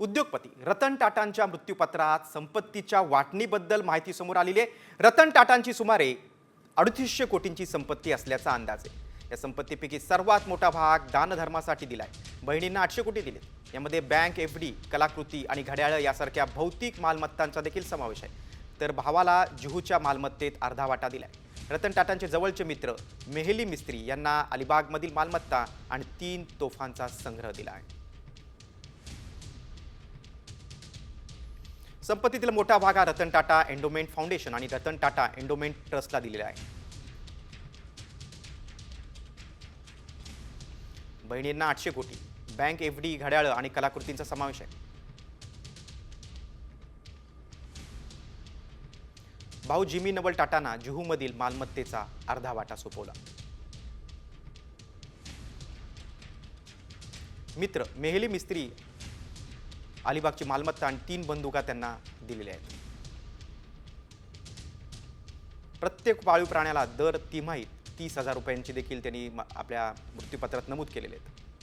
उद्योगपती रतन टाटांच्या मृत्यूपत्रात संपत्तीच्या वाटणीबद्दल माहिती समोर आलेली आहे। रतन टाटांची सुमारे 3800 कोटींची संपत्ती असल्याचा अंदाज आहे। या संपत्तीपैकी सर्वात मोठा भाग दानधर्मासाठी दिलाय। बहिणींना 800 कोटी दिले। यामध्ये बँक, एफडी, कलाकृती आणि घड्याळ यासारख्या भौतिक मालमत्तांचा देखील समावेश आहे। तर भावाला जुहूच्या मालमत्तेत अर्धा वाटा दिलाय। रतन टाटांचे जवळचे मित्र मेहली मिस्त्री यांना अलिबागमधील मालमत्ता आणि 3 तोफांचा संग्रह दिला आहे। संपत्तीतील मोठा भाग हा रतन टाटा एंडोमेंट फाउंडेशन आणि रतन टाटा एंडोमेंट ट्रस्टला दिलेला आहे। बहिणींना 800 कोटी, बँक, एफडी, घड्याळ आणि कलाकृतींचा समावेश आहे। भाऊ जिमी नवल टाटांना जुहूमधील मालमत्तेचा अर्धा वाटा सोपवला। मित्र मेहली मिस्त्री अलिबागची मालमत्ता आणि 3 बंदुका त्यांना दिलेल्या आहेत। प्रत्येक पाळीव प्राण्याला दर तिमाहीत 30,000 रुपयांची देखील त्यांनी आपल्या मृत्यूपत्रात नमूद केलेले आहेत।